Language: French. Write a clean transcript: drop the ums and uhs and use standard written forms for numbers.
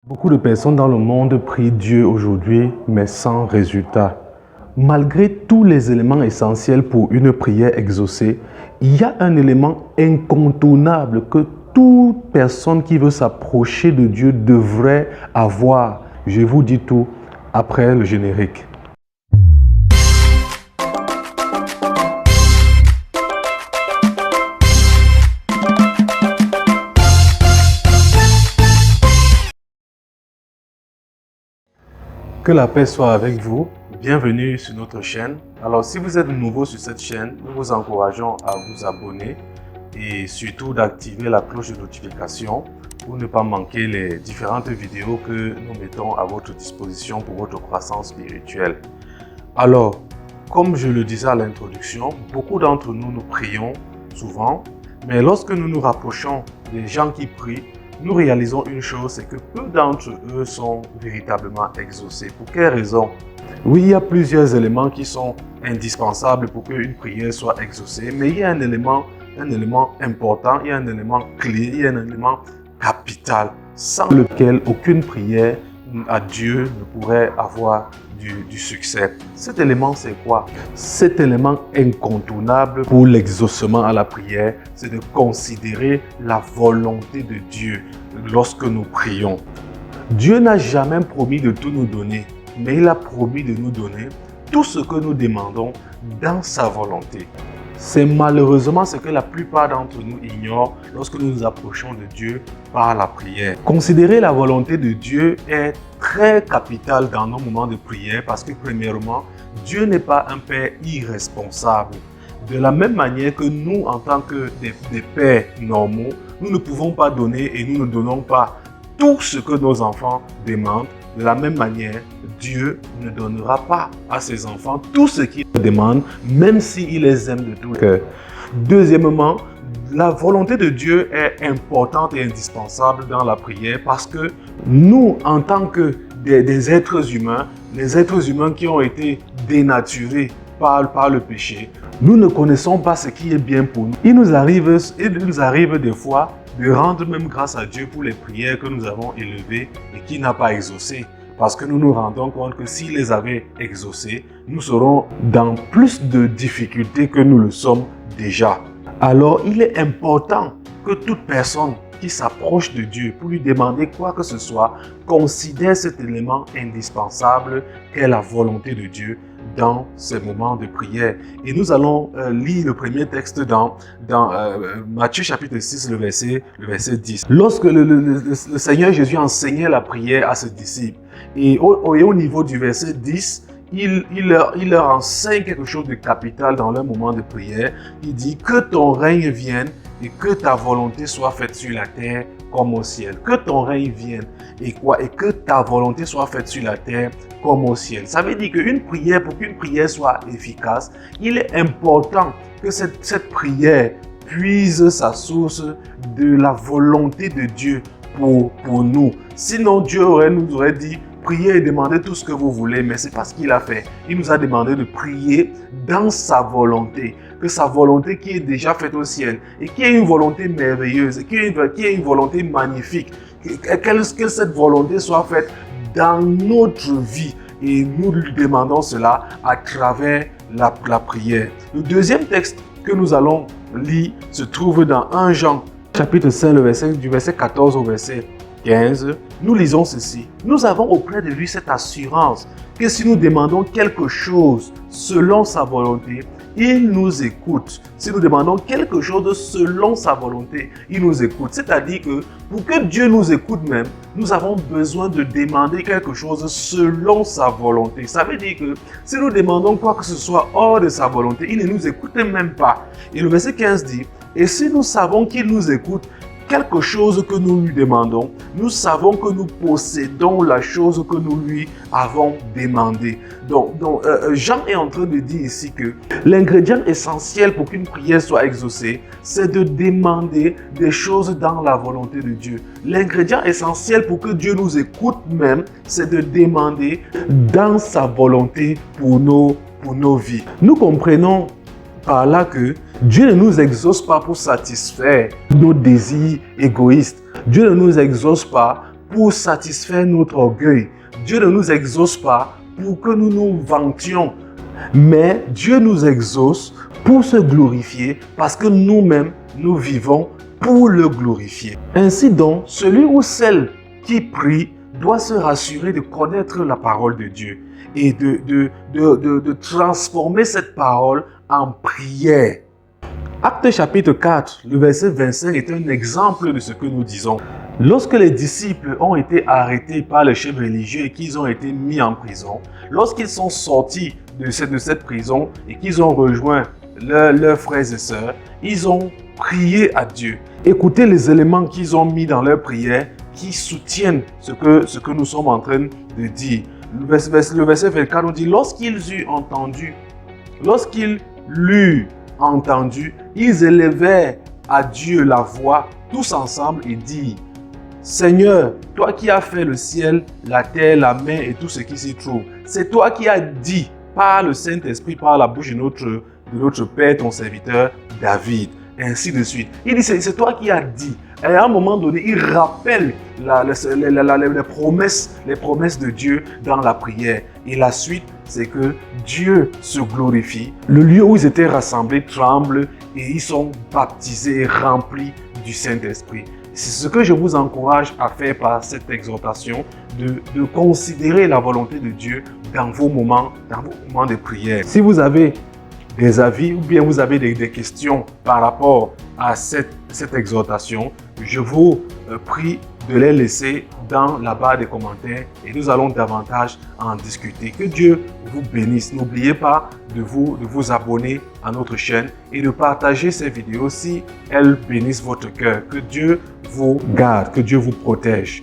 Beaucoup de personnes dans le monde prient Dieu aujourd'hui, mais sans résultat. Malgré tous les éléments essentiels pour une prière exaucée, il y a un élément incontournable que toute personne qui veut s'approcher de Dieu devrait avoir. Je vous dis tout après le générique. Que la paix soit avec vous. Bienvenue sur notre chaîne. Alors, si vous êtes nouveau sur cette chaîne, nous vous encourageons à vous abonner et surtout d'activer la cloche de notification pour ne pas manquer les différentes vidéos que nous mettons à votre disposition pour votre croissance spirituelle. Alors, comme je le disais à l'introduction, beaucoup d'entre nous, nous prions souvent, mais lorsque nous nous rapprochons des gens qui prient, nous réalisons une chose, c'est que peu d'entre eux sont véritablement exaucés. Pour quelle raison? Oui, il y a plusieurs éléments qui sont indispensables pour qu'une prière soit exaucée, mais il y a un élément important, il y a un élément clé, il y a un élément capital, sans lequel aucune prière à Dieu ne pourrait avoir du succès. Cet élément, c'est quoi? Cet élément incontournable pour l'exaucement à la prière, c'est de considérer la volonté de Dieu lorsque nous prions. Dieu n'a jamais promis de tout nous donner, mais il a promis de nous donner tout ce que nous demandons dans sa volonté. C'est malheureusement ce que la plupart d'entre nous ignorent lorsque nous nous approchons de Dieu par la prière. Considérer la volonté de Dieu est très capital dans nos moments de prière parce que premièrement, Dieu n'est pas un Père irresponsable. De la même manière que nous, en tant que des pères normaux, nous ne pouvons pas donner et nous ne donnons pas tout ce que nos enfants demandent. De la même manière, Dieu ne donnera pas à ses enfants tout ce qu'ils demandent, même s'il les aime de tout cœur. Deuxièmement, la volonté de Dieu est importante et indispensable dans la prière parce que nous, en tant que des êtres humains, les êtres humains qui ont été dénaturés par le péché, nous ne connaissons pas ce qui est bien pour nous. Il nous arrive des fois de rendre même grâce à Dieu pour les prières que nous avons élevées et qui n'a pas exaucé. Parce que nous nous rendons compte que s'il les avait exaucées, nous serons dans plus de difficultés que nous le sommes déjà. Alors, il est important que toute personne qui s'approche de Dieu pour lui demander quoi que ce soit, considère cet élément indispensable qu'est la volonté de Dieu dans ces moments de prière. Et nous allons lire le premier texte dans Matthieu chapitre 6, le verset 10. Lorsque le Seigneur Jésus enseignait la prière à ses disciples, et au niveau du verset 10, il leur enseigne quelque chose de capital dans leur moment de prière. Il dit que ton règne vienne et que ta volonté soit faite sur la terre comme au ciel. Que ton règne vienne et que ta volonté soit faite sur la terre comme au ciel. Ça veut dire qu'une prière, pour qu'une prière soit efficace, il est important que cette prière puise sa source de la volonté de Dieu pour nous. Sinon, Dieu nous aurait dit, priez et demandez tout ce que vous voulez, mais ce n'est pas ce qu'il a fait. Il nous a demandé de prier dans sa volonté, que sa volonté qui est déjà faite au ciel et qui est une volonté merveilleuse, qui est une volonté magnifique, que cette volonté soit faite dans notre vie. Et nous lui demandons cela à travers la prière. Le deuxième texte que nous allons lire se trouve dans 1 Jean, chapitre 5, du verset 14 au verset 15, nous lisons ceci. Nous avons auprès de lui cette assurance que si nous demandons quelque chose selon sa volonté, il nous écoute. Si nous demandons quelque chose selon sa volonté, il nous écoute. C'est-à-dire que pour que Dieu nous écoute même, nous avons besoin de demander quelque chose selon sa volonté. Ça veut dire que si nous demandons quoi que ce soit hors de sa volonté, il ne nous écoute même pas. Et le verset 15 dit, et si nous savons qu'il nous écoute, quelque chose que nous lui demandons, nous savons que nous possédons la chose que nous lui avons demandé. Donc Jean est en train de dire ici que l'ingrédient essentiel pour qu'une prière soit exaucée, c'est de demander des choses dans la volonté de Dieu. L'ingrédient essentiel pour que Dieu nous écoute même, c'est de demander dans sa volonté pour nos vies. Nous comprenons par là que Dieu ne nous exauce pas pour satisfaire nos désirs égoïstes. Dieu ne nous exauce pas pour satisfaire notre orgueil. Dieu ne nous exauce pas pour que nous nous vantions, mais Dieu nous exauce pour se glorifier parce que nous-mêmes, nous vivons pour le glorifier. Ainsi donc, celui ou celle qui prie doit se rassurer de connaître la parole de Dieu et de transformer cette parole en prière. Actes chapitre 4, le verset 25 est un exemple de ce que nous disons. Lorsque les disciples ont été arrêtés par les chefs religieux et qu'ils ont été mis en prison, lorsqu'ils sont sortis de cette prison et qu'ils ont rejoint leurs frères et sœurs, ils ont prié à Dieu. Écoutez les éléments qu'ils ont mis dans leur prière qui soutiennent ce que nous sommes en train de dire. Le verset 24 nous dit, lorsqu'ils l'eurent entendu, ils élevèrent à Dieu la voix tous ensemble et dirent, Seigneur, toi qui as fait le ciel, la terre, la mer et tout ce qui s'y trouve, c'est toi qui as dit par le Saint-Esprit, par la bouche de notre Père, ton serviteur, David, ainsi de suite. Il dit, c'est toi qui as dit. Et à un moment donné, il rappelle les promesses de Dieu dans la prière. Et la suite, c'est que Dieu se glorifie. Le lieu où ils étaient rassemblés tremble et ils sont baptisés et remplis du Saint-Esprit. C'est ce que je vous encourage à faire par cette exhortation, de considérer la volonté de Dieu dans vos moments de prière. Si vous avez des avis ou bien vous avez des questions par rapport à cette exhortation, je vous prie de les laisser dans la barre des commentaires et nous allons davantage en discuter. Que Dieu vous bénisse. N'oubliez pas de vous abonner à notre chaîne et de partager ces vidéos si elles bénissent votre cœur. Que Dieu vous garde, que Dieu vous protège.